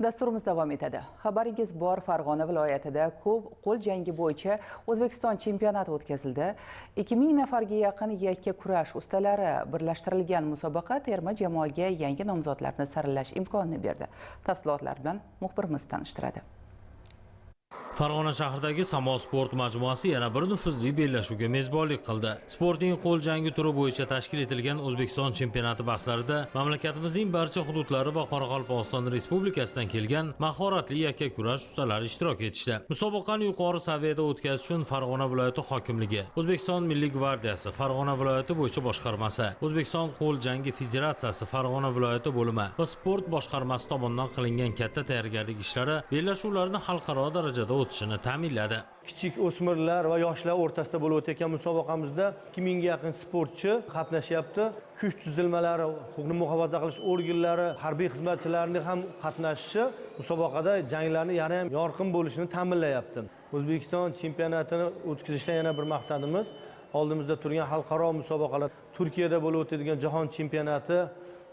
Dasturimiz davom etadi. Xabaringiz bor, Farg'ona viloyatida ko'p qo'l jangi bo'yicha O'zbekiston chempionati o'tkazildi. 2000 nafarga yaqin yakka kurash ustalari birlashtirilgan musobaqa terma jamoaga yangi nomzodlarni saralash imkonini berdi. Tafsilotlar bilan muxbirimiz tanishtiradi. Farg'ona shahridagi Samo sport majmuasi yana bir nufuzli bellashuvga mezbonlik qildi. Sportning qo'l jangi turi bo'yicha tashkil etilgan O'zbekiston chempionati bahslarida mamlakatimizning barcha hududlari va Qoraqalpog'iston Respublikasidan kelgan mahoratli yakkakurash ustalari ishtirok etishdi. Musobaqani yuqori saviyada o'tkazish uchun Farg'ona viloyati hokimligi, O'zbekiston Milliy gvardiyasi, Farg'ona viloyati bo'yicha boshqarmasi, O'zbekiston qo'l jangi federatsiyasi Farg'ona viloyati bo'limi va sport boshqarmasi tomonidan qilingan katta tayyorgarlik ishlari bellashuvlarni xalqaro darajada o'tishini ta'minladi. Kichik o'smirlar va yoshlar o'rtasida bo'lib o'tayotgan musobaqamizda 2000 ga yaqin sportchi qatnashyapti. Kuch tuzilmalari, huquqni muhofaza qilish organlari, harbiy xizmatchilarining ham qatnashishi musobaqada janglarning yana ham yorqin bo'lishini ta'minlayapti. O'zbekiston chempionatini o'tkazishdan yana bir maqsadimiz oldimizda turgan xalqaro musobaqalar, Turkiyada bo'lib o'tadigan jahon chempionati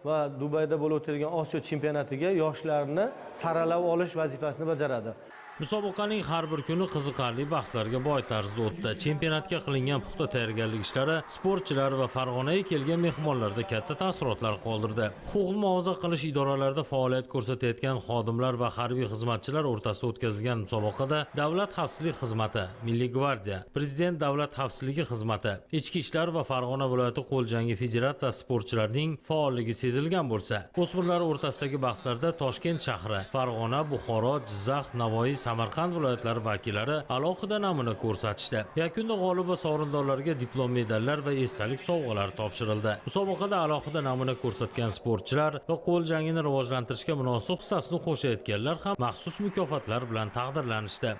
va Dubayda bo'lib o'tadigan Osiyo chempionatiga yoshlarni saralab olish vazifasini bajaradi. Musobaqaning har bir kuni qiziqarli bahslarga boy tarzda o'tdi. Chempionatga qilingan puxta tayyorgarlik ishlari sportchilar va Farg'onaga kelgan mehmonlarda katta taassurotlar qoldirdi. Huquqni muhofaza qilish idoralarida faoliyat ko'rsatayotgan xodimlar va harbiy xizmatchilar o'rtasida o'tkazilgan musobaqada Davlat xavfsizlik xizmati, Milliy gvardiya, Prezident davlat xavfsizligi xizmati, Ichki ishlar va Farg'ona viloyati qo'l jangi federatsiyasi sportchilarining faolligi sezilgan bo'lsa, o'smirlar o'rtasidagi bahslarda Toshkent shahri, Farg'ona, Buxoro, Jizzax, Navoiy, Samarqand viloyatlari vakillari alohida namuna ko'rsatishdi. Yakunda g'olib va sovrindorlarga diplom, medallar va esdalik sovg'alar topshirildi. Musobaqada alohida namuna ko'rsatgan sportchilar va qo'l jangini rivojlantirishga munosib hissasini qo'shayotganlar ham maxsus mukofotlar bilan taqdirlanishdi.